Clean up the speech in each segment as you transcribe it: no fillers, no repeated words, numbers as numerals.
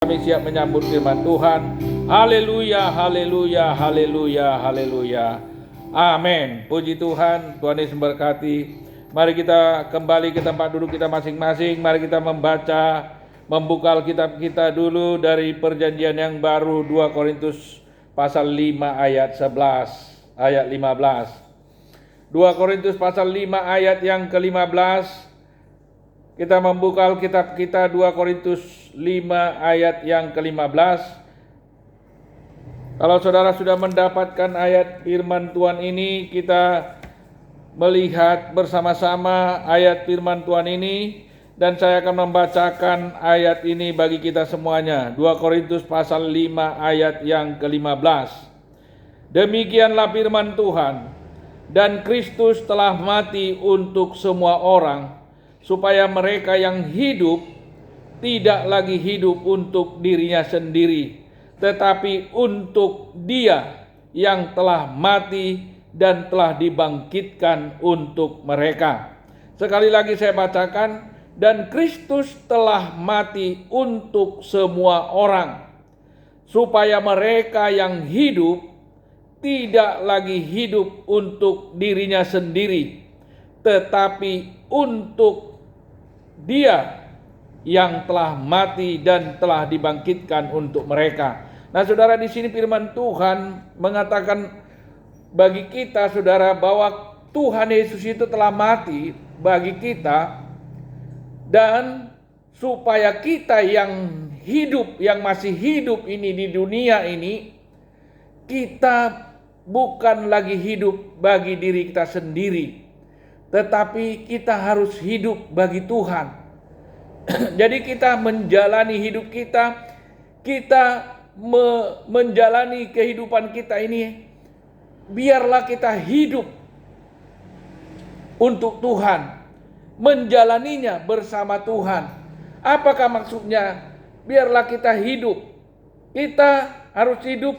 Kami siap menyambut firman Tuhan. Haleluya, haleluya, haleluya, haleluya. Amin. Puji Tuhan, Tuhan Yesus memberkati. Mari kita kembali ke tempat duduk kita masing-masing. Mari kita membuka Alkitab kita dulu dari perjanjian yang baru 2 Korintus pasal 5 ayat 11, ayat 15. 2 Korintus pasal 5 ayat yang ke-15. Kita membuka Alkitab kita 2 Korintus 5 ayat yang ke-15. Kalau saudara sudah mendapatkan ayat firman Tuhan ini, kita melihat bersama-sama ayat firman Tuhan ini, dan saya akan membacakan ayat ini bagi kita semuanya. 2 Korintus pasal 5 ayat yang ke-15. Demikianlah firman Tuhan, dan Kristus telah mati untuk semua orang, supaya mereka yang hidup tidak lagi hidup untuk dirinya sendiri, tetapi untuk Dia yang telah mati dan telah dibangkitkan untuk mereka. Sekali lagi saya bacakan, dan Kristus telah mati untuk semua orang, supaya mereka yang hidup tidak lagi hidup untuk dirinya sendiri, tetapi untuk Dia yang telah mati dan telah dibangkitkan untuk mereka. Nah, saudara, di sini firman Tuhan mengatakan bagi kita, saudara, bahwa Tuhan Yesus itu telah mati bagi kita, dan supaya kita yang hidup, yang masih hidup ini di dunia ini, kita bukan lagi hidup bagi diri kita sendiri, tetapi kita harus hidup bagi Tuhan. Jadi kita menjalani hidup kita menjalani kehidupan kita ini, biarlah kita hidup untuk Tuhan, menjalaninya bersama Tuhan. Apakah maksudnya? Biarlah kita hidup. Kita harus hidup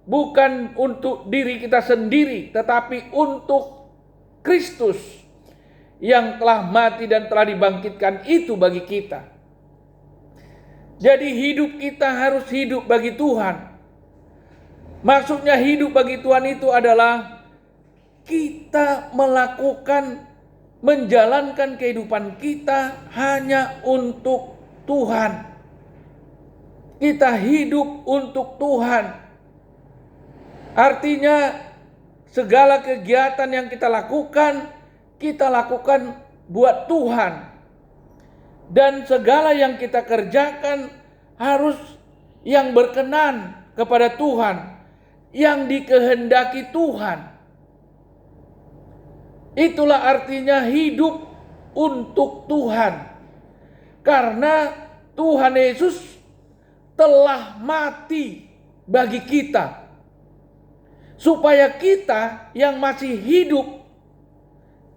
bukan untuk diri kita sendiri, tetapi untuk Kristus yang telah mati dan telah dibangkitkan itu bagi kita. Jadi hidup kita harus hidup bagi Tuhan. Maksudnya hidup bagi Tuhan itu adalah kita menjalankan kehidupan kita hanya untuk Tuhan. Kita hidup untuk Tuhan. Artinya segala kegiatan yang kita lakukan buat Tuhan. Dan segala yang kita kerjakan harus yang berkenan kepada Tuhan, yang dikehendaki Tuhan. Itulah artinya hidup untuk Tuhan. Karena Tuhan Yesus telah mati bagi kita, supaya kita yang masih hidup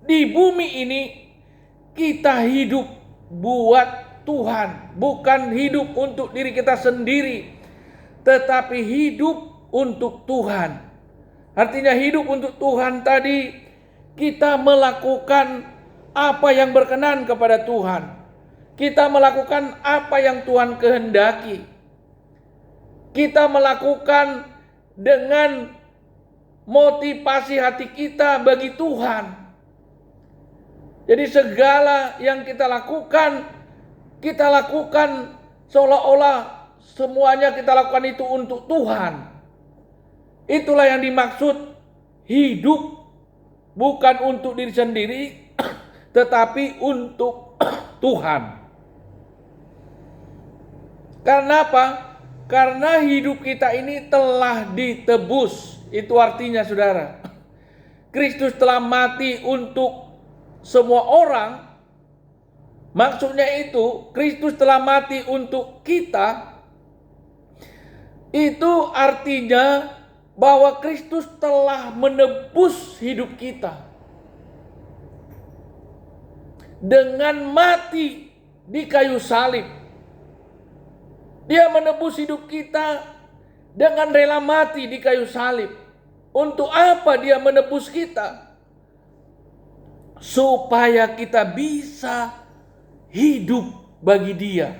di bumi ini, kita hidup buat Tuhan, bukan hidup untuk diri kita sendiri, tetapi hidup untuk Tuhan. Artinya hidup untuk Tuhan tadi, kita melakukan apa yang berkenan kepada Tuhan. Kita melakukan apa yang Tuhan kehendaki. Kita melakukan dengan motivasi hati kita bagi Tuhan. Jadi segala yang kita lakukan seolah-olah semuanya kita lakukan itu untuk Tuhan. Itulah yang dimaksud hidup bukan untuk diri sendiri, tetapi untuk Tuhan. Karena apa? Karena hidup kita ini telah ditebus. Itu artinya, saudara, Kristus telah mati untuk semua orang. Maksudnya itu, Kristus telah mati untuk kita. Itu artinya bahwa Kristus telah menebus hidup kita dengan mati di kayu salib. Dia menebus hidup kita dengan rela mati di kayu salib. Untuk apa dia menebus kita? Supaya kita bisa hidup bagi Dia.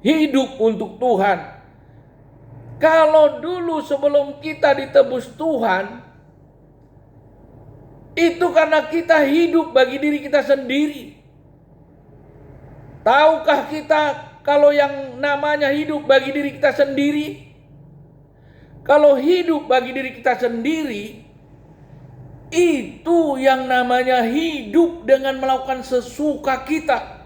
hidup untuk Tuhan. Kalau dulu sebelum kita ditebus Tuhan, itu karena kita hidup bagi diri kita sendiri. Tahukah kita kalau yang namanya hidup bagi diri kita sendiri? Kalau hidup bagi diri kita sendiri, itu yang namanya hidup dengan melakukan sesuka kita.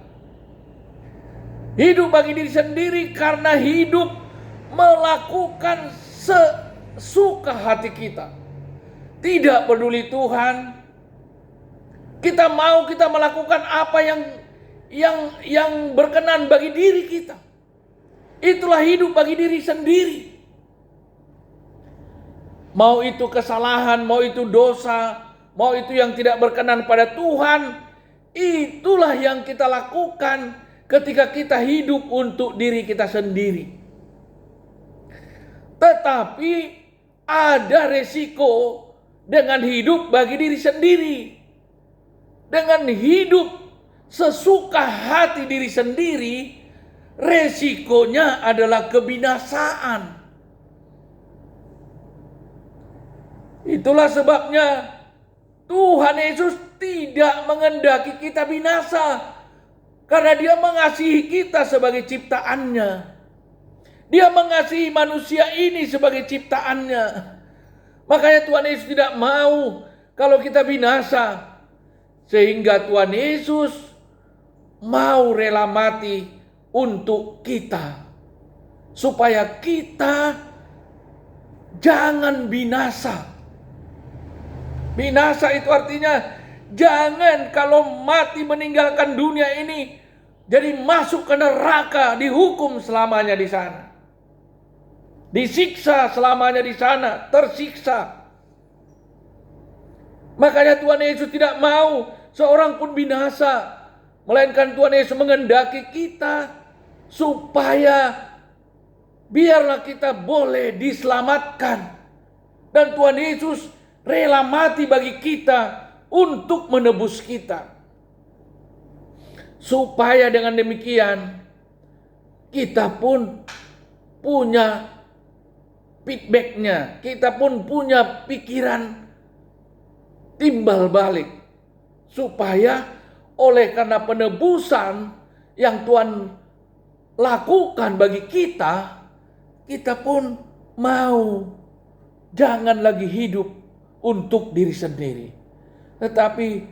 Hidup bagi diri sendiri karena hidup melakukan sesuka hati kita. Tidak peduli Tuhan, kita melakukan apa yang berkenan bagi diri kita. Itulah hidup bagi diri sendiri. Mau itu kesalahan, mau itu dosa, mau itu yang tidak berkenan pada Tuhan, itulah yang kita lakukan ketika kita hidup untuk diri kita sendiri. Tetapi ada resiko dengan hidup bagi diri sendiri. Dengan hidup sesuka hati diri sendiri, resikonya adalah kebinasaan. Itulah sebabnya Tuhan Yesus tidak mengendaki kita binasa, karena Dia mengasihi kita sebagai ciptaannya. Dia mengasihi manusia ini sebagai ciptaannya. Makanya Tuhan Yesus tidak mau kalau kita binasa. Sehingga Tuhan Yesus mau rela mati untuk kita. Supaya kita jangan binasa. Binasa itu artinya jangan kalau mati meninggalkan dunia ini jadi masuk ke neraka, dihukum selamanya di sana. Disiksa selamanya di sana, tersiksa. Makanya Tuhan Yesus tidak mau seorang pun binasa, melainkan Tuhan Yesus mengendaki kita supaya biarlah kita boleh diselamatkan. Dan Tuhan Yesus rela mati bagi kita untuk menebus kita. Supaya dengan demikian kita pun punya feedbacknya, kita pun punya pikiran timbal balik. Supaya oleh karena penebusan yang Tuhan lakukan bagi kita, kita pun mau jangan lagi hidup untuk diri sendiri, tetapi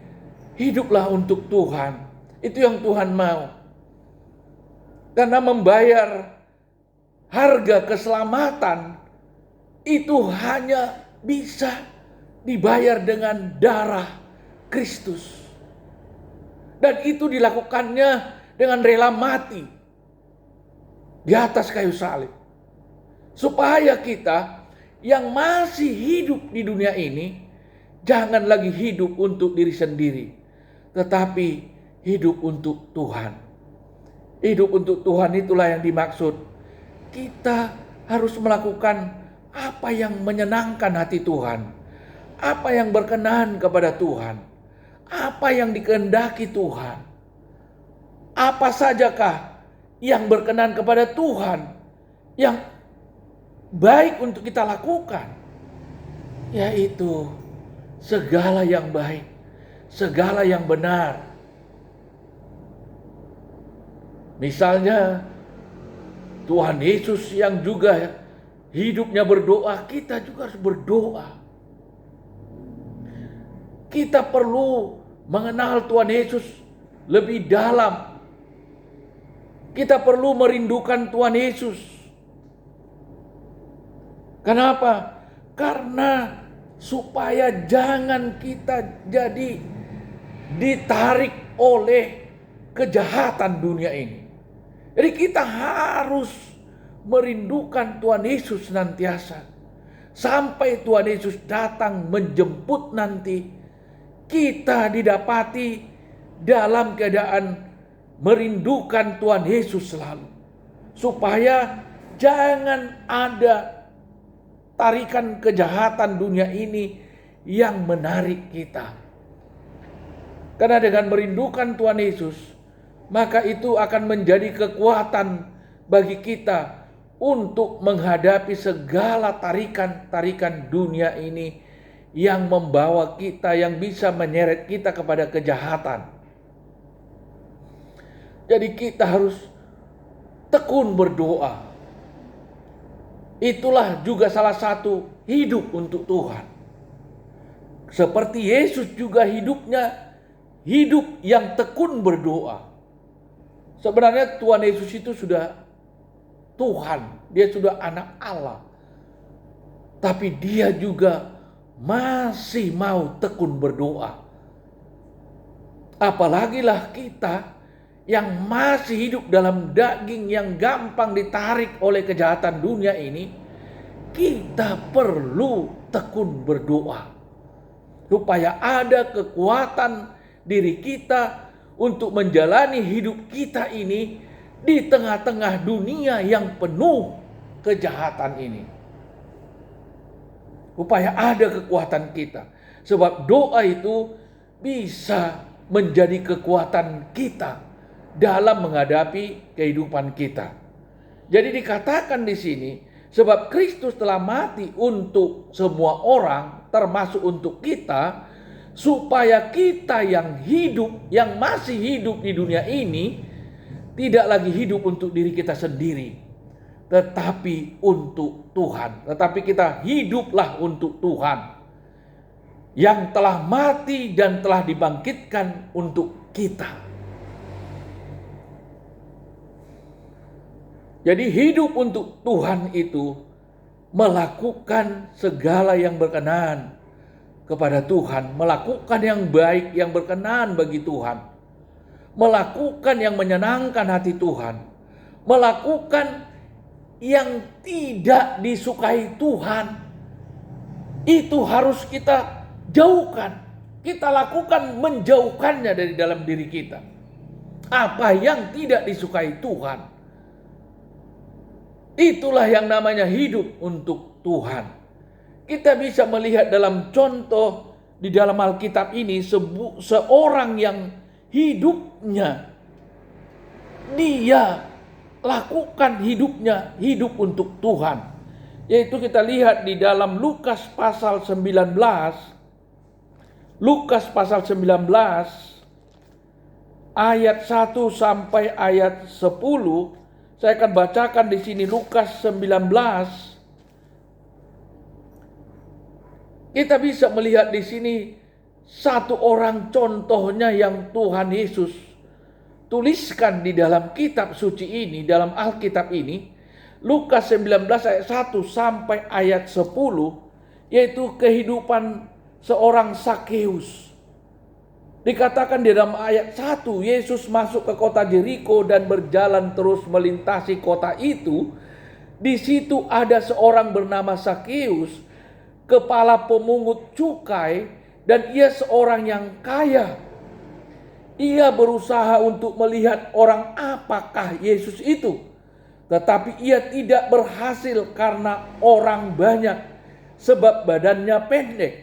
hiduplah untuk Tuhan. Itu yang Tuhan mau. Karena membayar harga keselamatan itu hanya bisa dibayar dengan darah Kristus. Dan itu dilakukannya dengan rela mati di atas kayu salib. Supaya kita yang masih hidup di dunia ini jangan lagi hidup untuk diri sendiri, tetapi hidup untuk Tuhan. Hidup untuk Tuhan itulah yang dimaksud. Kita harus melakukan apa yang menyenangkan hati Tuhan, apa yang berkenan kepada Tuhan, apa yang dikehendaki Tuhan. Apa sajakah yang berkenan kepada Tuhan, yang baik untuk kita lakukan, yaitu segala yang baik, segala yang benar. Misalnya Tuhan Yesus yang juga hidupnya berdoa, kita juga harus berdoa. Kita perlu mengenal Tuhan Yesus lebih dalam. Kita perlu merindukan Tuhan Yesus. Kenapa? Karena supaya jangan kita jadi ditarik oleh kejahatan dunia ini. Jadi kita harus merindukan Tuhan Yesus senantiasa. Sampai Tuhan Yesus datang menjemput nanti, kita didapati dalam keadaan merindukan Tuhan Yesus selalu. Supaya jangan ada tarikan kejahatan dunia ini yang menarik kita. Karena dengan merindukan Tuhan Yesus, maka itu akan menjadi kekuatan bagi kita untuk menghadapi segala tarikan-tarikan dunia ini yang membawa kita, yang bisa menyeret kita kepada kejahatan. Jadi kita harus tekun berdoa. Itulah juga salah satu hidup untuk Tuhan. Seperti Yesus juga hidupnya hidup yang tekun berdoa. Sebenarnya Tuhan Yesus itu sudah Tuhan, dia sudah anak Allah. Tapi dia juga masih mau tekun berdoa. Apalagilah kita yang masih hidup dalam daging yang gampang ditarik oleh kejahatan dunia ini, kita perlu tekun berdoa. Supaya ada kekuatan diri kita untuk menjalani hidup kita ini di tengah-tengah dunia yang penuh kejahatan ini. Supaya ada kekuatan kita. Sebab doa itu bisa menjadi kekuatan kita dalam menghadapi kehidupan kita. Jadi dikatakan di sini, sebab Kristus telah mati untuk semua orang, termasuk untuk kita, supaya kita yang hidup, yang masih hidup di dunia ini, tidak lagi hidup untuk diri kita sendiri, tetapi untuk Tuhan. Tetapi kita hiduplah untuk Tuhan, yang telah mati dan telah dibangkitkan untuk kita. Jadi hidup untuk Tuhan itu melakukan segala yang berkenan kepada Tuhan, melakukan yang baik yang berkenan bagi Tuhan, melakukan yang menyenangkan hati Tuhan, melakukan yang tidak disukai Tuhan. Itu harus kita jauhkan. Kita lakukan menjauhkannya dari dalam diri kita. Apa yang tidak disukai Tuhan, itulah yang namanya hidup untuk Tuhan. Kita bisa melihat dalam contoh di dalam Alkitab ini seorang yang hidupnya, dia lakukan hidupnya hidup untuk Tuhan. Yaitu kita lihat di dalam Lukas pasal 19. Lukas pasal 19 ayat 1 sampai ayat 10. Saya akan bacakan di sini Lukas 19. Kita bisa melihat di sini satu orang contohnya yang Tuhan Yesus tuliskan di dalam kitab suci ini, dalam Alkitab ini. Lukas 19 ayat 1 sampai ayat 10, yaitu kehidupan seorang Sakeus. Dikatakan di dalam ayat 1, Yesus masuk ke kota Jeriko dan berjalan terus melintasi kota itu. Di situ ada seorang bernama Sakeus, kepala pemungut cukai, dan ia seorang yang kaya. Ia berusaha untuk melihat orang apakah Yesus itu, tetapi ia tidak berhasil karena orang banyak, sebab badannya pendek.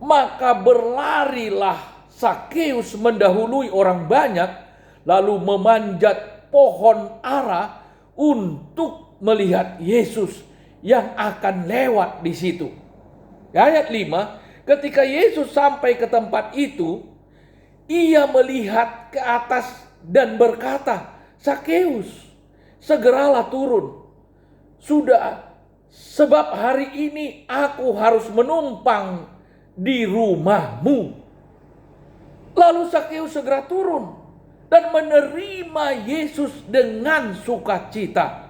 Maka berlarilah Sakeus mendahului orang banyak, lalu memanjat pohon ara untuk melihat Yesus yang akan lewat di situ. Ayat 5, ketika Yesus sampai ke tempat itu, ia melihat ke atas dan berkata, "Sakeus, segeralah turun. Sebab hari ini aku harus menumpang di rumahmu." Lalu Sakeus segera turun dan menerima Yesus dengan sukacita.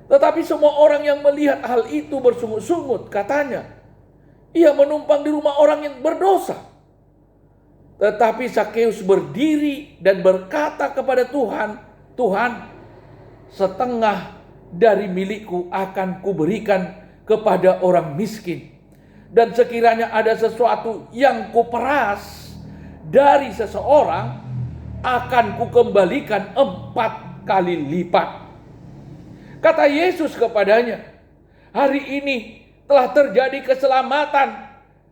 Tetapi semua orang yang melihat hal itu bersungut-sungut, katanya, "Ia menumpang di rumah orang yang berdosa." Tetapi Sakeus berdiri dan berkata kepada Tuhan, "Tuhan, setengah dari milikku akan kuberikan kepada orang miskin. Dan sekiranya ada sesuatu yang kuperas dari seseorang, akan kukembalikan 4 kali lipat." Kata Yesus kepadanya, "Hari ini telah terjadi keselamatan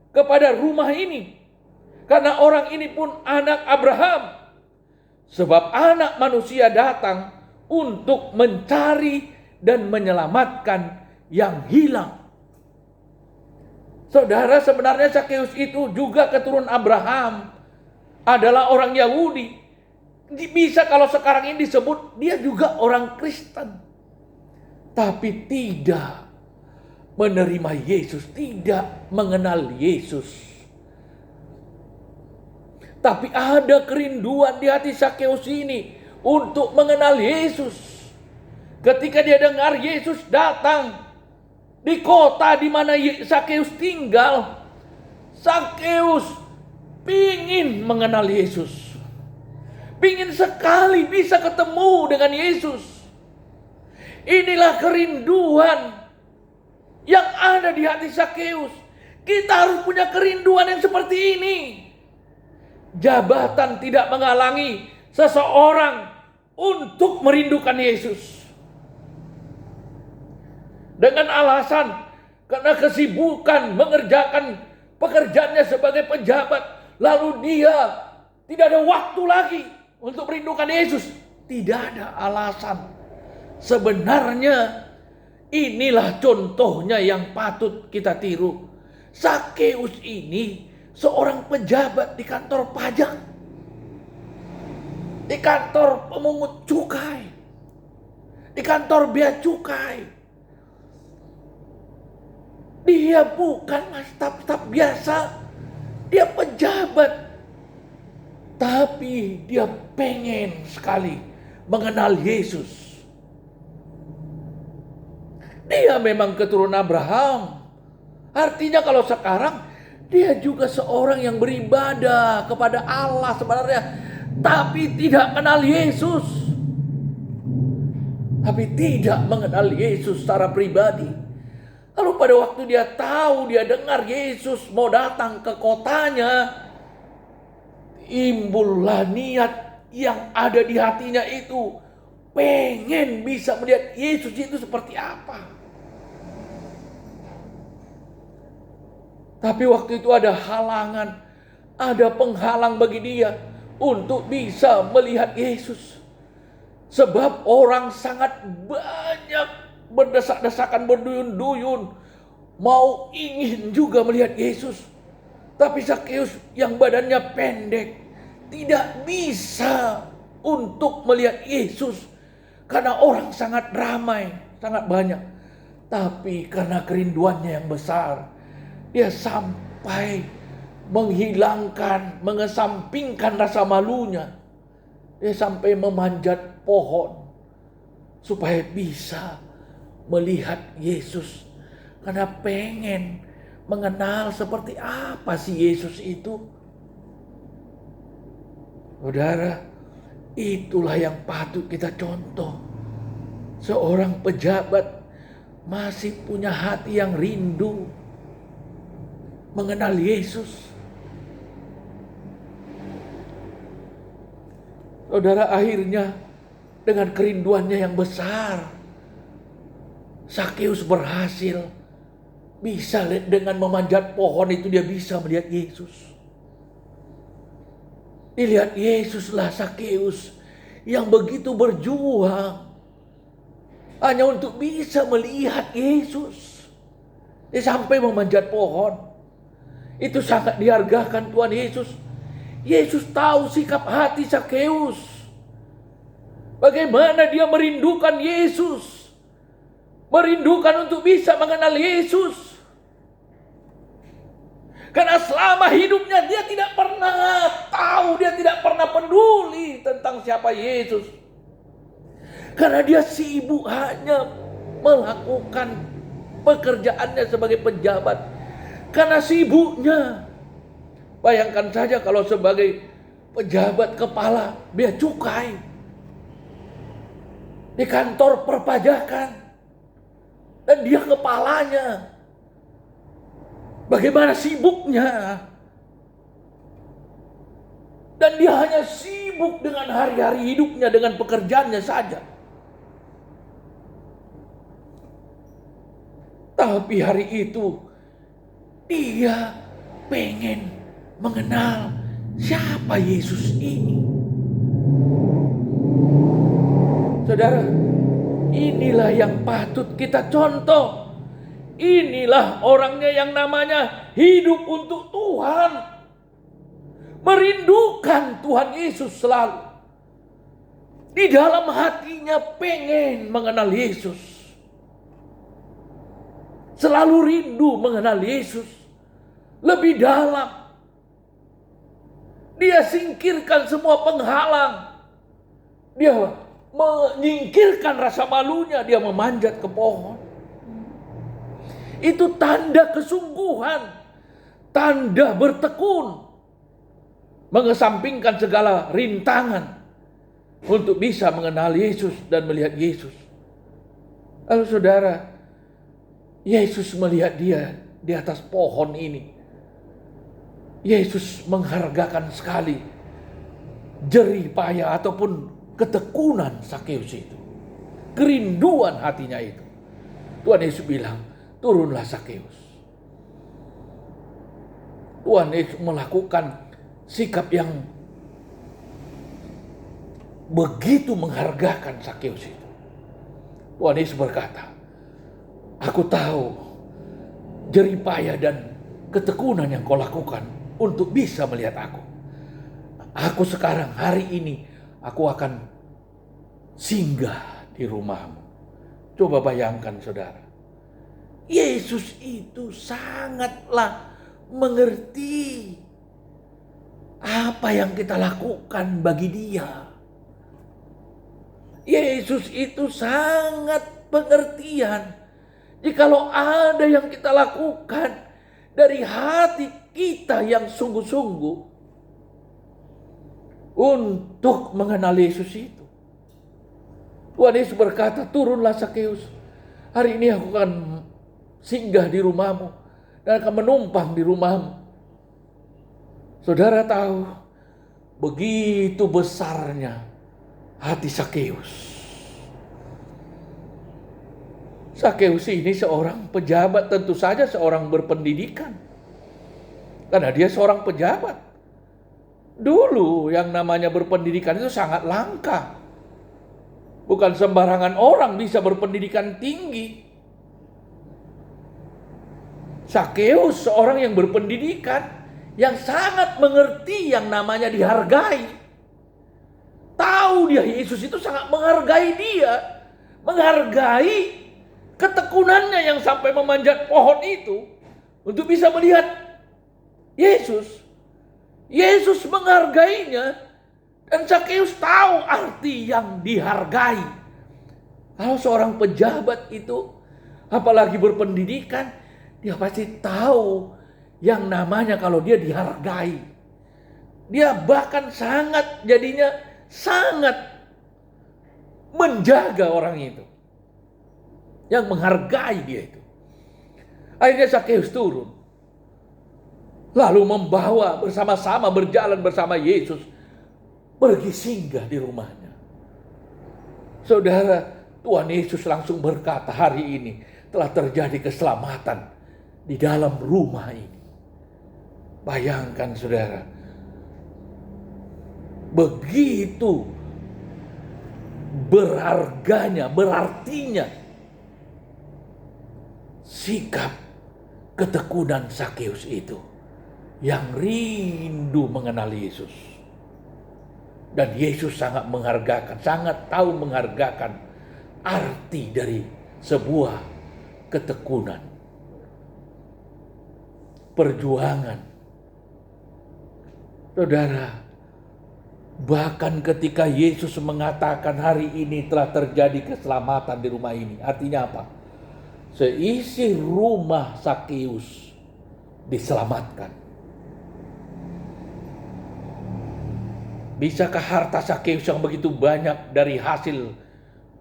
kepada rumah ini, karena orang ini pun anak Abraham. Sebab anak manusia datang untuk mencari dan menyelamatkan yang hilang. Saudara, sebenarnya Zakheus itu juga keturunan Abraham, adalah orang Yahudi. Bisa kalau sekarang ini disebut dia juga orang Kristen. Tapi tidak menerima Yesus, tidak mengenal Yesus. Tapi ada kerinduan di hati Zakheus ini untuk mengenal Yesus. Ketika dia dengar Yesus datang di kota di mana Zakheus tinggal, Zakheus pingin mengenal Yesus. Pingin sekali bisa ketemu dengan Yesus. Inilah kerinduan yang ada di hati Zakheus. Kita harus punya kerinduan yang seperti ini. Jabatan tidak menghalangi seseorang untuk merindukan Yesus. Dengan alasan karena kesibukan mengerjakan pekerjaannya sebagai pejabat, lalu dia tidak ada waktu lagi untuk merindukan Yesus. Tidak ada alasan. Sebenarnya inilah contohnya yang patut kita tiru. Zakheus ini seorang pejabat di kantor pajak, di kantor pemungut cukai, di kantor bea cukai. Dia bukan staf-staf biasa, dia pejabat, tapi dia pengen sekali mengenal Yesus. Dia memang keturunan Abraham. Artinya kalau sekarang dia juga seorang yang beribadah kepada Allah sebenarnya, tapi tidak kenal Yesus. Tapi tidak mengenal Yesus secara pribadi. Lalu pada waktu dia tahu, dia dengar Yesus mau datang ke kotanya, timbullah niat yang ada di hatinya itu, pengen bisa melihat Yesus itu seperti apa. Tapi waktu itu ada halangan, ada penghalang bagi dia untuk bisa melihat Yesus. Sebab orang sangat banyak berdesak-desakan, berduyun-duyun, mau ingin juga melihat Yesus. Tapi Zakheus yang badannya pendek tidak bisa untuk melihat Yesus karena orang sangat ramai, sangat banyak. Tapi karena kerinduannya yang besar, dia sampai menghilangkan, mengesampingkan rasa malunya. Dia sampai memanjat pohon supaya bisa melihat Yesus. Karena pengen mengenal seperti apa sih Yesus itu. Saudara, itulah yang patut kita contoh. Seorang pejabat masih punya hati yang rindu mengenal Yesus. Saudara, akhirnya dengan kerinduannya yang besar, Zakheus berhasil bisa dengan memanjat pohon itu, dia bisa melihat Yesus. Dilihat Yesuslah Zakheus yang begitu berjuang hanya untuk bisa melihat Yesus. Dia sampai memanjat pohon. Itu sangat dihargakan Tuhan Yesus. Yesus tahu sikap hati Zakheus. Bagaimana dia merindukan Yesus. Merindukan untuk bisa mengenal Yesus. Karena selama hidupnya dia tidak pernah tahu, dia tidak pernah peduli tentang siapa Yesus. Karena dia sibuk hanya melakukan pekerjaannya sebagai pejabat. Karena sibuknya. Bayangkan saja kalau sebagai pejabat kepala bea cukai di kantor perpajakan dan dia kepalanya, bagaimana sibuknya. Dan dia hanya sibuk dengan hari-hari hidupnya, dengan pekerjaannya saja. Tapi hari itu dia pengen mengenal siapa Yesus ini. Saudara, inilah yang patut kita contoh. Inilah orangnya yang namanya hidup untuk Tuhan. Merindukan Tuhan Yesus selalu. Di dalam hatinya pengen mengenal Yesus. Selalu rindu mengenal Yesus. Lebih dalam. Dia singkirkan semua penghalang. Dia menyingkirkan rasa malunya. Dia memanjat ke pohon. Itu tanda kesungguhan. Tanda bertekun. Mengesampingkan segala rintangan. Untuk bisa mengenal Yesus dan melihat Yesus. Lalu saudara, Yesus melihat dia di atas pohon ini. Yesus menghargakan sekali jerih payah ataupun ketekunan Sakeus itu. Kerinduan hatinya itu. Tuhan Yesus bilang, turunlah Sakeus. Tuhan Yesus melakukan sikap yang begitu menghargakan Sakeus itu. Tuhan Yesus berkata, aku tahu jerih payah dan ketekunan yang kau lakukan untuk bisa melihat aku. Aku sekarang hari ini aku akan singgah di rumahmu. Coba bayangkan saudara. Yesus itu sangatlah mengerti apa yang kita lakukan bagi dia. Yesus itu sangat pengertian. Jikalau ada yang kita lakukan dari hati kita yang sungguh-sungguh untuk mengenal Yesus itu. Tuhan Yesus berkata, turunlah Sakeus. Hari ini aku akan singgah di rumahmu dan akan menumpang di rumahmu. Saudara tahu, begitu besarnya hati Sakeus. Sakeus ini seorang pejabat, tentu saja seorang berpendidikan. Karena dia seorang pejabat. Dulu yang namanya berpendidikan itu sangat langka. Bukan sembarangan orang bisa berpendidikan tinggi. Sakeus seorang yang berpendidikan, yang sangat mengerti yang namanya dihargai. Tahu dia Yesus itu sangat menghargai dia. Menghargai ketekunannya yang sampai memanjat pohon itu. Untuk bisa melihat Yesus. Yesus menghargainya. Dan Sakeus tahu arti yang dihargai. Kalau seorang pejabat itu, apalagi berpendidikan, dia pasti tahu yang namanya kalau dia dihargai. Dia bahkan sangat menjaga orang itu. Yang menghargai dia itu. Akhirnya Sakeus turun. Lalu membawa bersama-sama, berjalan bersama Yesus. Pergi singgah di rumahnya. Saudara, Tuhan Yesus langsung berkata, hari ini telah terjadi keselamatan di dalam rumah ini. Bayangkan saudara. Begitu berharganya, berartinya sikap ketekunan Sakeus itu yang rindu mengenal Yesus. Dan Yesus sangat menghargakan, sangat tahu menghargakan arti dari sebuah ketekunan, perjuangan. Saudara, bahkan ketika Yesus mengatakan hari ini telah terjadi keselamatan di rumah ini. Artinya apa? Seisi rumah Sakeus diselamatkan. Bisakah harta Sakeus yang begitu banyak dari hasil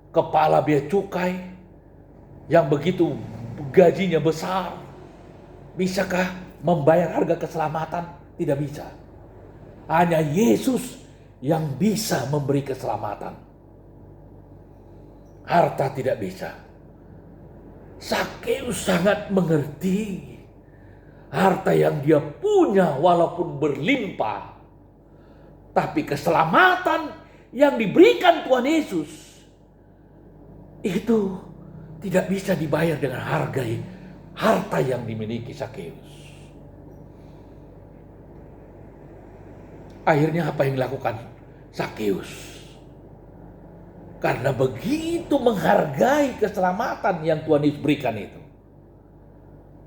kepala bea cukai, yang begitu gajinya besar, bisakah membayar harga keselamatan? Tidak bisa. Hanya Yesus yang bisa memberi keselamatan. Harta tidak bisa. Sakeus sangat mengerti harta yang dia punya walaupun berlimpah, tapi keselamatan yang diberikan Tuhan Yesus itu tidak bisa dibayar dengan harta yang dimiliki Sakeus. Akhirnya apa yang dilakukan Sakeus? Karena begitu menghargai keselamatan yang Tuhan Yesus berikan itu,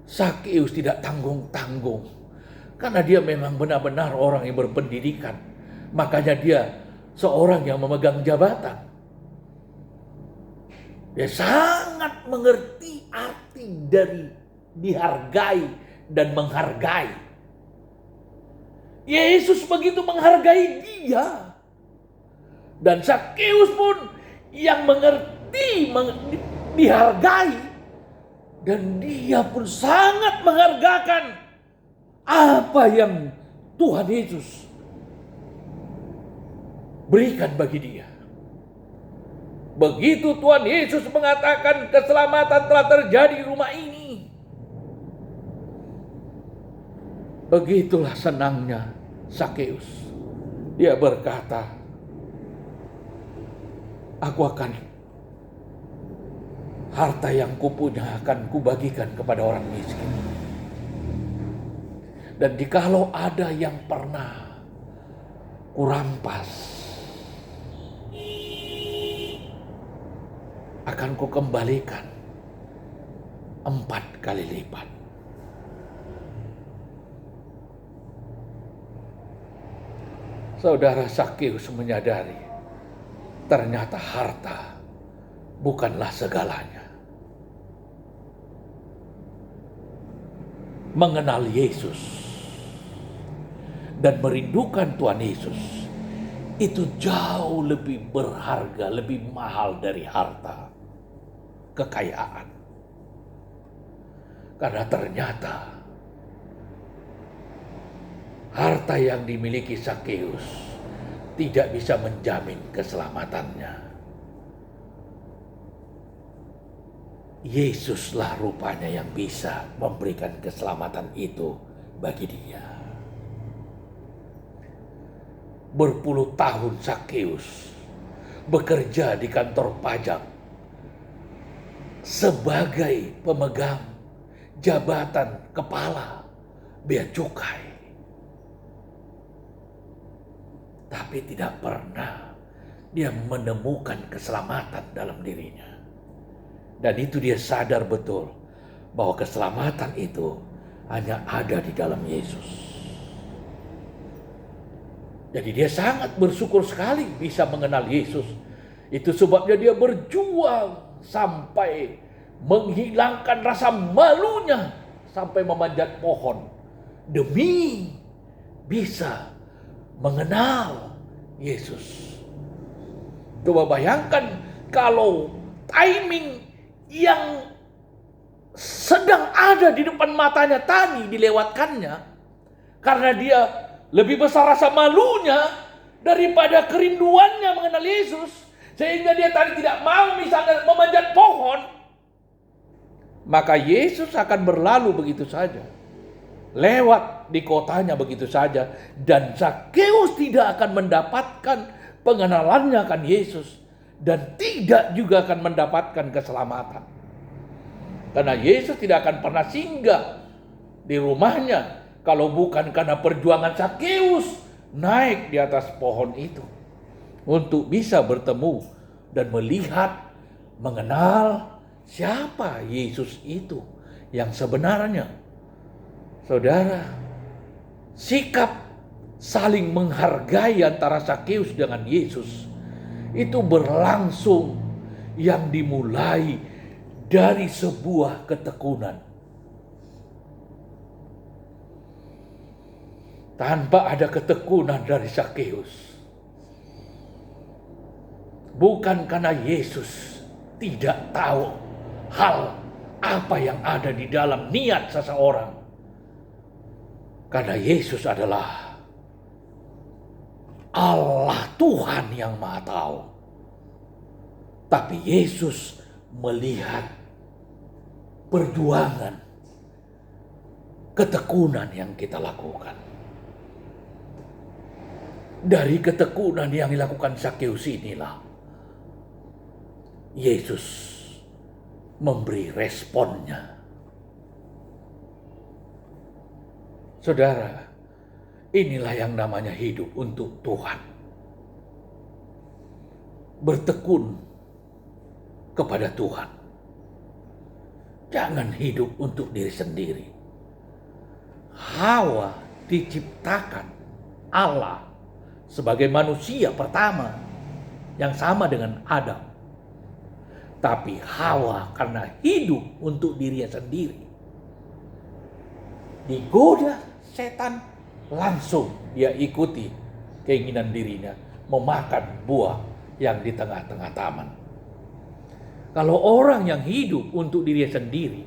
Sakeus tidak tanggung-tanggung. Karena dia memang benar-benar orang yang berpendidikan. Makanya dia seorang yang memegang jabatan. Dia sangat mengerti arti dari dihargai dan menghargai. Yesus begitu menghargai dia. Dan Sakeus pun yang mengerti dihargai. Dan dia pun sangat menghargakan apa yang Tuhan Yesus berikan bagi dia. Begitu Tuhan Yesus mengatakan keselamatan telah terjadi di rumah ini, begitulah senangnya Sakeus. Dia berkata, aku akan harta yang kupunya akan kubagikan kepada orang miskin. Dan jikalau ada yang pernah kurampas, akan kukembalikan 4 kali lipat. Saudara, Sakeus menyadari ternyata harta bukanlah segalanya. Mengenal Yesus dan merindukan Tuhan Yesus itu jauh lebih berharga, lebih mahal dari harta, kekayaan. Karena ternyata harta yang dimiliki Sakeus tidak bisa menjamin keselamatannya. Yesuslah rupanya yang bisa memberikan keselamatan itu bagi dia. Berpuluh tahun Sakeus bekerja di kantor pajak sebagai pemegang jabatan kepala bea cukai. Tapi tidak pernah dia menemukan keselamatan dalam dirinya. Dan itu dia sadar betul bahwa keselamatan itu hanya ada di dalam Yesus. Jadi dia sangat bersyukur sekali bisa mengenal Yesus. Itu sebabnya dia berjuang sampai menghilangkan rasa malunya, sampai memanjat pohon demi bisa mengenal Yesus. Coba bayangkan kalau timing yang sedang ada di depan matanya tadi dilewatkannya karena dia lebih besar rasa malunya daripada kerinduannya mengenal Yesus, sehingga dia tadi tidak mau misalnya memanjat pohon, maka Yesus akan berlalu begitu saja, lewat di kotanya begitu saja, dan Sakeus tidak akan mendapatkan pengenalannya akan Yesus dan tidak juga akan mendapatkan keselamatan. Karena Yesus tidak akan pernah singgah di rumahnya kalau bukan karena perjuangan Sakeus naik di atas pohon itu untuk bisa bertemu dan melihat, mengenal siapa Yesus itu yang sebenarnya. Saudara, sikap saling menghargai antara Sakeus dengan Yesus itu berlangsung yang dimulai dari sebuah ketekunan. Tanpa ada ketekunan dari Sakeus, bukan karena Yesus tidak tahu hal apa yang ada di dalam niat seseorang, karena Yesus adalah Allah Tuhan yang Maha Tahu. Tapi Yesus melihat perjuangan, ketekunan yang kita lakukan. Dari ketekunan yang dilakukan Sakeus inilah Yesus memberi responnya. Saudara, inilah yang namanya hidup untuk Tuhan. Bertekun kepada Tuhan. Jangan hidup untuk diri sendiri. Hawa diciptakan Allah sebagai manusia pertama yang sama dengan Adam. Tapi Hawa karena hidup untuk dirinya sendiri, digoda setan, langsung dia ikuti keinginan dirinya memakan buah yang di tengah-tengah taman. Kalau orang yang hidup untuk dirinya sendiri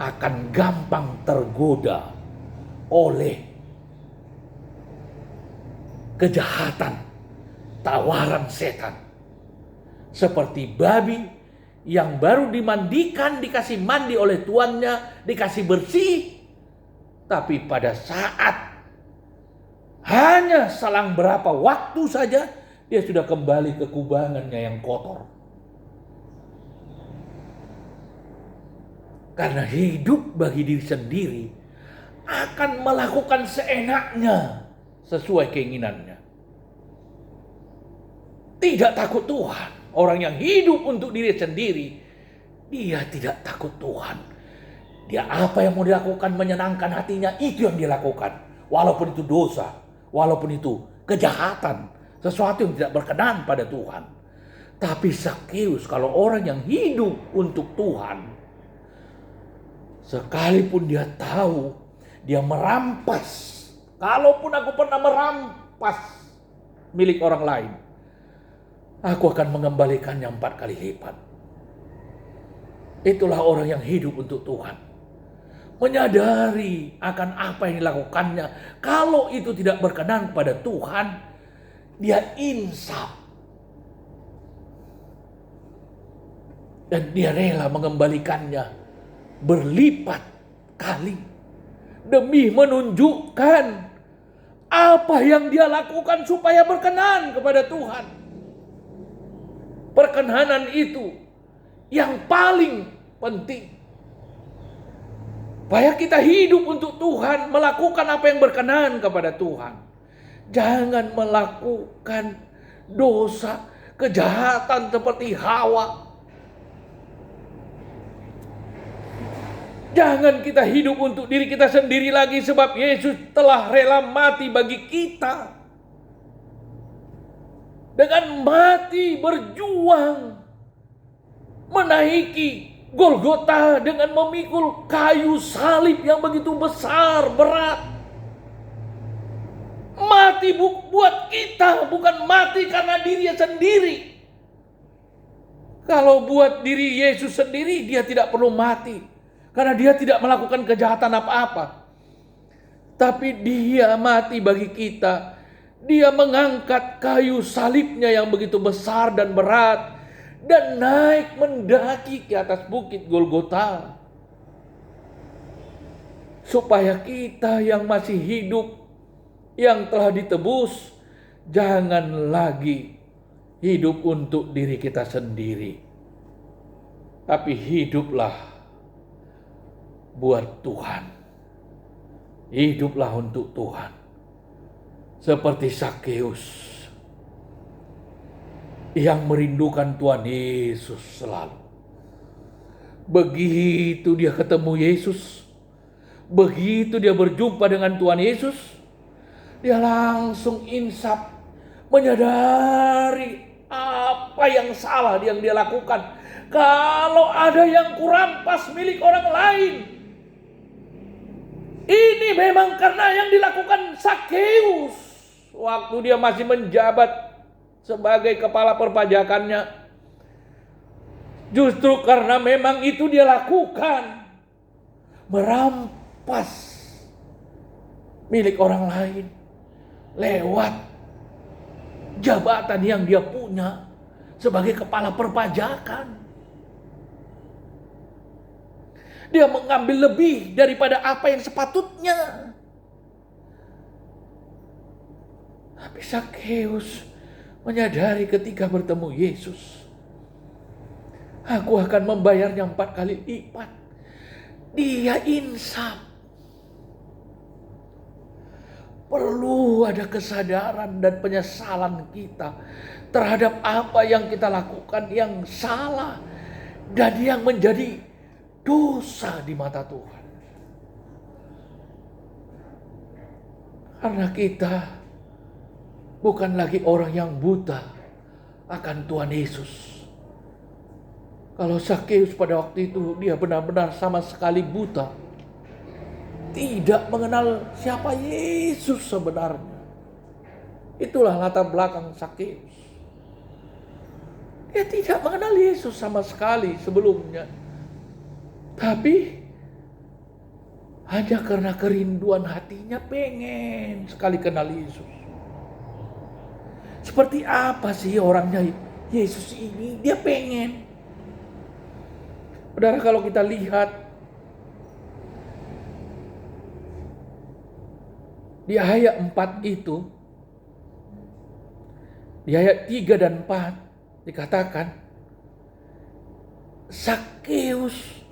akan gampang tergoda oleh kejahatan, tawaran setan. Seperti babi yang baru dimandikan, dikasih mandi oleh tuannya, dikasih bersih. Tapi pada saat hanya selang berapa waktu saja, dia sudah kembali ke kubangannya yang kotor. Karena hidup bagi diri sendiri akan melakukan seenaknya sesuai keinginannya. Tidak takut Tuhan. Orang yang hidup untuk diri sendiri, dia tidak takut Tuhan. Dia apa yang mau dilakukan menyenangkan hatinya, itu yang dia lakukan. Walaupun itu dosa, walaupun itu kejahatan, sesuatu yang tidak berkenan pada Tuhan. Tapi Zakheus, kalau orang yang hidup untuk Tuhan, sekalipun dia tahu dia merampas, kalaupun aku pernah merampas milik orang lain, aku akan mengembalikannya 4 kali lipat. Itulah orang yang hidup untuk Tuhan. Menyadari akan apa yang dilakukannya. Kalau itu tidak berkenan kepada Tuhan, dia insaf. Dan dia rela mengembalikannya berlipat kali. Demi menunjukkan apa yang dia lakukan supaya berkenan kepada Tuhan. Perkenanan itu yang paling penting. Supaya kita hidup untuk Tuhan, melakukan apa yang berkenan kepada Tuhan. Jangan melakukan dosa, kejahatan seperti Hawa. Jangan kita hidup untuk diri kita sendiri lagi, sebab Yesus telah rela mati bagi kita. Dengan mati berjuang menaiki Golgota dengan memikul kayu salib yang begitu besar, berat. Mati buat kita, bukan mati karena dirinya sendiri. Kalau buat diri Yesus sendiri, dia tidak perlu mati. Karena dia tidak melakukan kejahatan apa-apa. Tapi dia mati bagi kita. Dia mengangkat kayu salibnya yang begitu besar dan berat. Dan naik mendaki ke atas bukit Golgota. Supaya kita yang masih hidup, yang telah ditebus, jangan lagi hidup untuk diri kita sendiri. Tapi hiduplah buat Tuhan. Hiduplah untuk Tuhan. Seperti Zakheus yang merindukan Tuhan Yesus selalu. Begitu dia ketemu Yesus, begitu dia berjumpa dengan Tuhan Yesus, dia langsung insaf, menyadari apa yang salah yang dia lakukan. Kalau ada yang kurampas milik orang lain, ini memang karena yang dilakukan Zakheus waktu dia masih menjabat sebagai kepala perpajakannya. Justru karena memang itu dia lakukan, merampas milik orang lain lewat jabatan yang dia punya sebagai kepala perpajakan. Dia mengambil lebih daripada apa yang sepatutnya. Tapi Zakheus menyadari ketika bertemu Yesus, Aku akan membayarnya 4 kali lipat. Dia insaf. Perlu ada kesadaran dan penyesalan kita terhadap apa yang kita lakukan yang salah dan yang menjadi dosa di mata Tuhan. Karena kita bukan lagi orang yang buta akan Tuhan Yesus. Kalau Zakheus pada waktu itu dia benar-benar sama sekali buta. Tidak mengenal siapa Yesus sebenarnya. Itulah latar belakang Zakheus. Dia tidak mengenal Yesus sama sekali sebelumnya. Tapi hanya karena kerinduan hatinya pengen sekali kenal Yesus. Seperti apa sih orangnya Yesus ini? Dia pengen. Saudara, kalau kita lihat di ayat 4 itu, di ayat 3 dan 4 dikatakan, Zakheus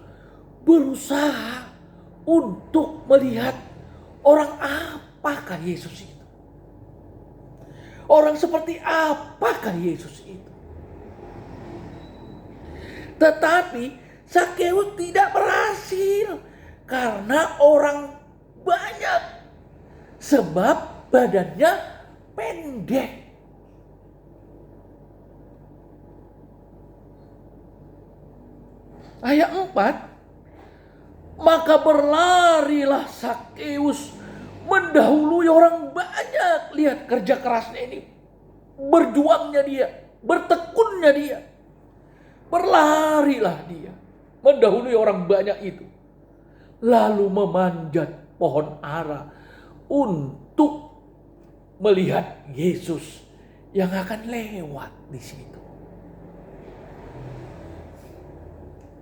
berusaha untuk melihat orang apakah Yesus itu. Orang seperti apakah Yesus itu. Tetapi Zakheus tidak berhasil karena orang banyak. Sebab badannya pendek. Ayat 4. Maka berlarilah Zakheus mendahului orang banyak. Lihat kerja kerasnya ini. Berjuangnya dia. Bertekunnya dia. Berlarilah dia. Mendahului orang banyak itu. Lalu memanjat pohon ara untuk melihat Yesus yang akan lewat di situ.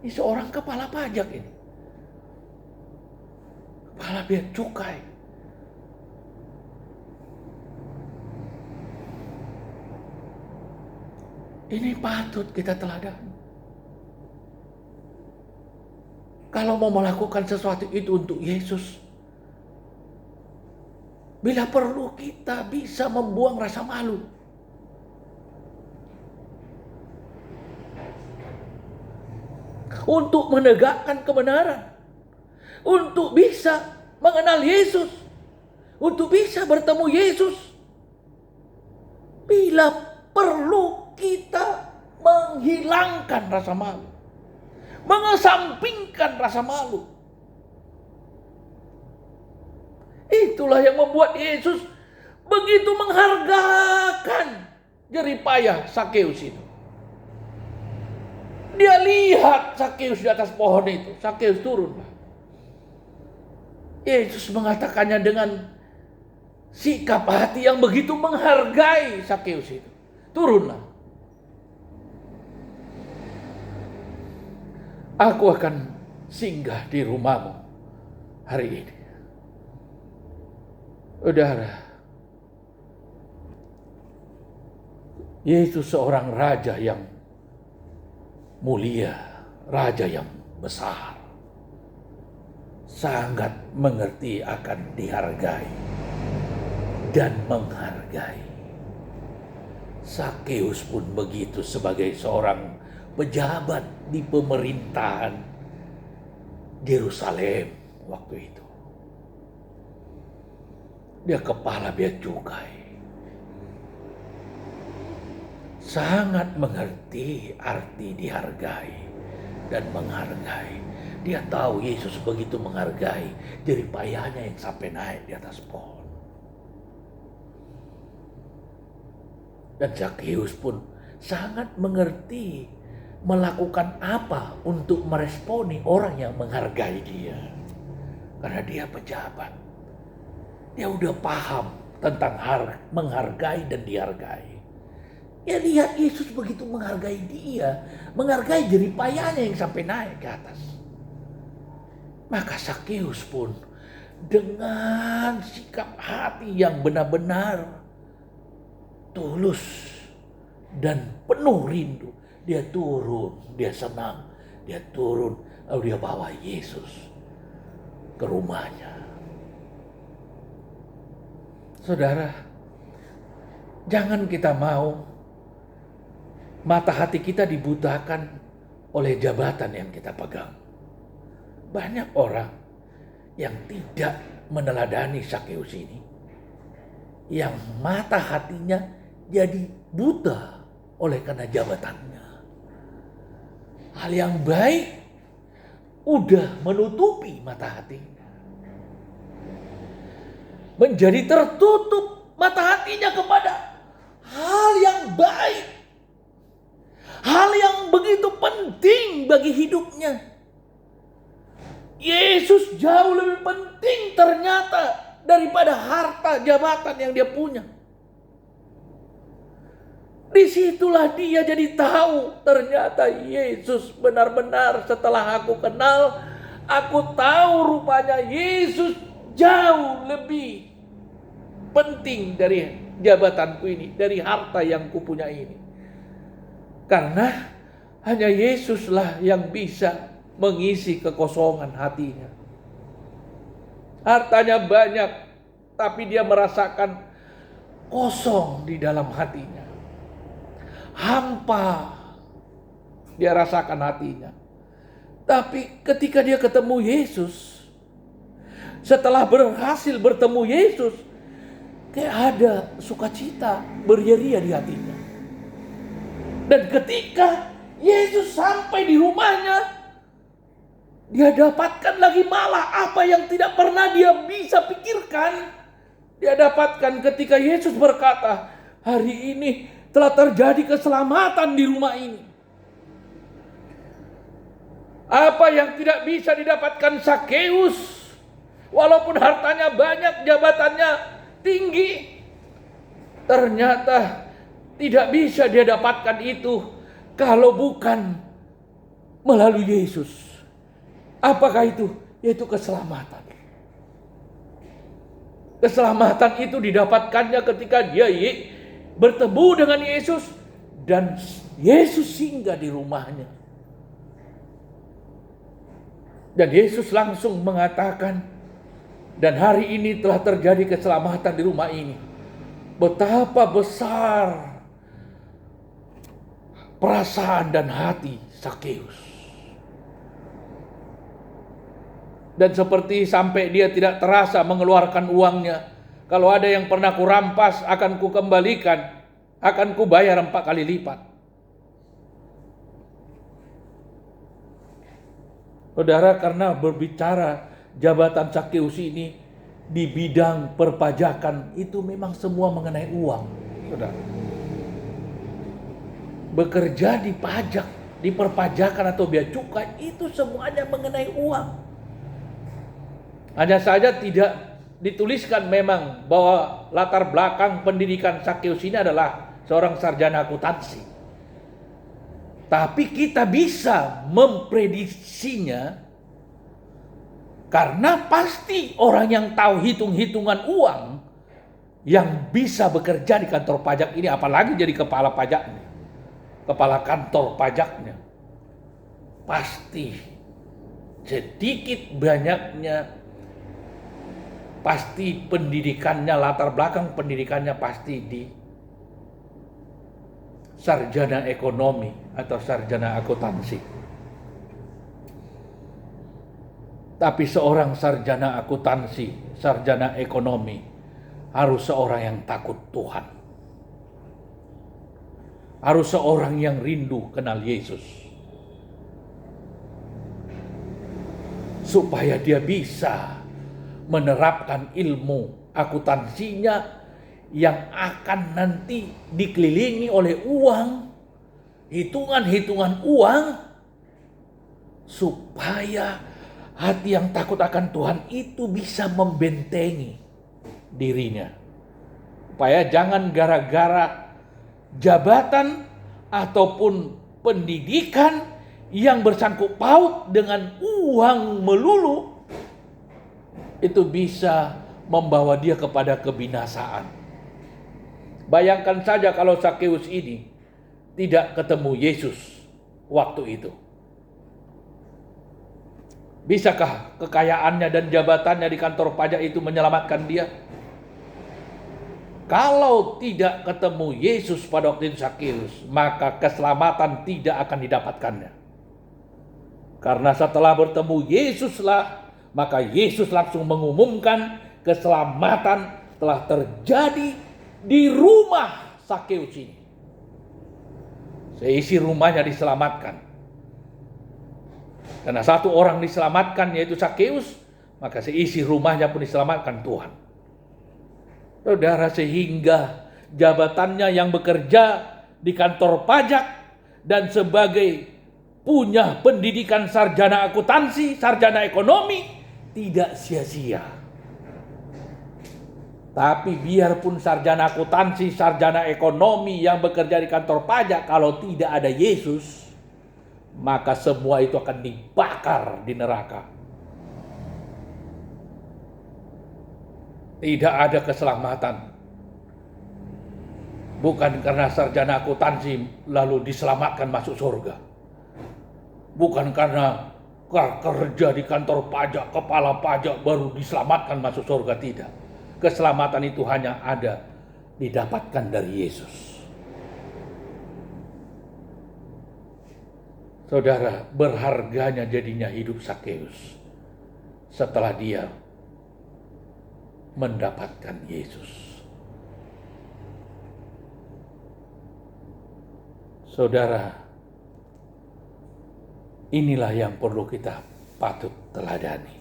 Ini seorang kepala pajak ini. Kepala bea cukai. Ini patut kita teladani. Kalau mau melakukan sesuatu itu untuk Yesus, bila perlu kita bisa membuang rasa malu. Untuk menegakkan kebenaran. Untuk bisa mengenal Yesus. Untuk bisa bertemu Yesus. Bila perlu kita menghilangkan rasa malu. Mengesampingkan rasa malu. Itulah yang membuat Yesus begitu menghargakan jeripayah Zakheus itu. Dia lihat Zakheus di atas pohon itu. Zakheus turun. Yesus mengatakannya dengan sikap hati yang begitu menghargai Zakheus itu. Turunlah. Aku akan singgah di rumahmu hari ini. Saudara, Yesus seorang raja yang mulia, raja yang besar. Sangat mengerti akan dihargai dan menghargai. Zakheus pun begitu sebagai seorang pejabat di pemerintahan Yerusalem waktu itu. Dia kepala bea cukai. Sangat mengerti arti dihargai dan menghargai. Dia tahu Yesus begitu menghargai jeripayahnya yang sampai naik di atas pohon. Dan Zakheus pun sangat mengerti melakukan apa untuk meresponi orang yang menghargai dia. Karena dia pejabat. Dia udah paham tentang menghargai dan dihargai. Dia lihat Yesus begitu menghargai dia. Menghargai jeripayahnya yang sampai naik ke atas. Maka Zakheus pun dengan sikap hati yang benar-benar tulus dan penuh rindu. dia turun, dia senang, dia turun, lalu dia bawa Yesus ke rumahnya. Saudara, jangan kita mau mata hati kita dibutakan oleh jabatan yang kita pegang. Banyak orang yang tidak meneladani Sakeus ini, yang mata hatinya jadi buta oleh karena jabatannya. Hal yang baik udah menutupi mata hatinya, menjadi tertutup mata hatinya kepada hal yang baik, hal yang begitu penting bagi hidupnya. Yesus jauh lebih penting ternyata daripada harta jabatan yang dia punya. Disitulah dia jadi tahu ternyata Yesus benar-benar setelah aku kenal, aku tahu rupanya Yesus jauh lebih penting dari jabatanku ini, dari harta yang kupunya ini. Karena hanya Yesuslah yang bisa mengisi kekosongan hatinya. Hartanya banyak, tapi dia merasakan kosong di dalam hatinya. Hampa dia rasakan hatinya. Tapi ketika dia ketemu Yesus, setelah berhasil bertemu Yesus, kayak ada sukacita beria-ria di hatinya. Dan ketika Yesus sampai di rumahnya, dia dapatkan lagi malah apa yang tidak pernah dia bisa pikirkan. Dia dapatkan ketika Yesus berkata, hari ini telah terjadi keselamatan di rumah ini. Apa yang tidak bisa didapatkan Sakeus, walaupun hartanya banyak, jabatannya tinggi, ternyata tidak bisa dia dapatkan itu kalau bukan melalui Yesus. Apakah itu? Yaitu keselamatan. Keselamatan itu didapatkannya ketika dia bertemu dengan Yesus dan Yesus singgah di rumahnya. Dan Yesus langsung mengatakan, dan hari ini telah terjadi keselamatan di rumah ini. Betapa besar perasaan dan hati Sakeus. Dan seperti sampai dia tidak terasa mengeluarkan uangnya. Kalau ada yang pernah kurampas akan kukembalikan, akan kubayar 4 kali lipat. Saudara, karena berbicara jabatan Sakeus ini di bidang perpajakan itu memang semua mengenai uang. Saudara, bekerja di pajak, di perpajakan atau bea cukai itu semuanya mengenai uang. Hanya saja tidak dituliskan memang bahwa latar belakang pendidikan Sakeus ini adalah seorang sarjana akuntansi. Tapi kita bisa memprediksinya karena pasti orang yang tahu hitung-hitungan uang yang bisa bekerja di kantor pajak ini, apalagi jadi kepala pajaknya, kepala kantor pajaknya, pasti sedikit banyaknya pasti pendidikannya, latar belakang pendidikannya pasti di sarjana ekonomi atau sarjana akuntansi. Tapi seorang sarjana akuntansi, sarjana ekonomi harus seorang yang takut Tuhan. Harus seorang yang rindu kenal Yesus. Supaya dia bisa menerapkan ilmu akuntansinya yang akan nanti dikelilingi oleh uang, hitungan-hitungan uang, supaya hati yang takut akan Tuhan itu bisa membentengi dirinya. Supaya jangan gara-gara jabatan ataupun pendidikan yang bersangkut paut dengan uang melulu, itu bisa membawa dia kepada kebinasaan. Bayangkan saja kalau Sakeus ini tidak ketemu Yesus. waktu itu. Bisakah kekayaannya dan jabatannya di kantor pajak itu menyelamatkan dia? Kalau tidak ketemu Yesus pada waktu itu Sakeus, maka keselamatan tidak akan didapatkannya. Karena setelah bertemu Yesuslah, maka Yesus langsung mengumumkan keselamatan telah terjadi di rumah Sakeus ini. Seisi rumahnya diselamatkan. Karena satu orang diselamatkan yaitu Sakeus, maka seisi rumahnya pun diselamatkan Tuhan. Saudara, sehingga jabatannya yang bekerja di kantor pajak dan sebagai punya pendidikan sarjana akuntansi, sarjana ekonomi, tidak sia-sia. Tapi biarpun sarjana akuntansi, sarjana ekonomi yang bekerja di kantor pajak, kalau tidak ada Yesus, maka semua itu akan dibakar di neraka. Tidak ada keselamatan. Bukan karena sarjana akuntansi lalu diselamatkan masuk surga. Bukan karena kerja di kantor pajak, kepala pajak baru diselamatkan masuk surga, tidak. Keselamatan itu hanya ada didapatkan dari Yesus. Saudara, berharganya jadinya hidup Sakeus setelah dia mendapatkan Yesus. Saudara, inilah yang perlu kita patut teladani.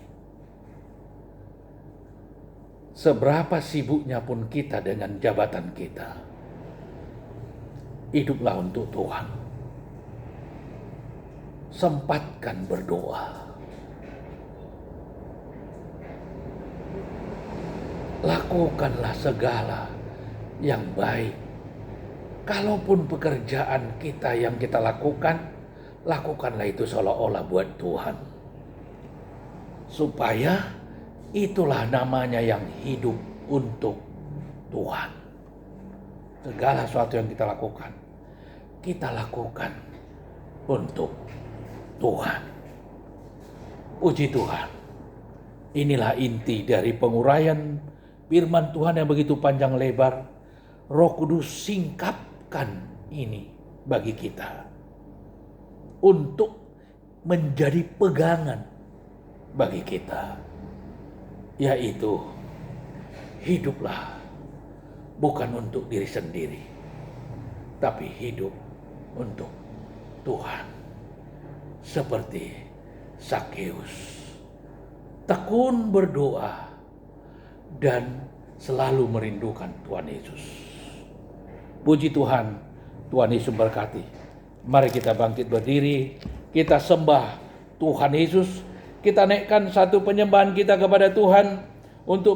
Seberapa sibuknya pun kita dengan jabatan kita, hiduplah untuk Tuhan. Sempatkan berdoa. Lakukanlah segala yang baik. Kalaupun pekerjaan kita yang kita lakukan, lakukanlah itu seolah-olah buat Tuhan. Supaya itulah namanya yang hidup untuk Tuhan. Segala sesuatu yang kita lakukan untuk Tuhan. Puji Tuhan. Inilah inti dari penguraian firman Tuhan yang begitu panjang lebar. Roh Kudus singkapkan ini bagi kita untuk menjadi pegangan bagi kita, yaitu hiduplah bukan untuk diri sendiri, tapi hidup untuk Tuhan. Seperti Sakeus, tekun berdoa dan selalu merindukan Tuhan Yesus. Puji Tuhan, Tuhan Yesus berkati. Mari kita bangkit berdiri, kita sembah Tuhan Yesus, kita naikkan satu penyembahan kita kepada Tuhan untuk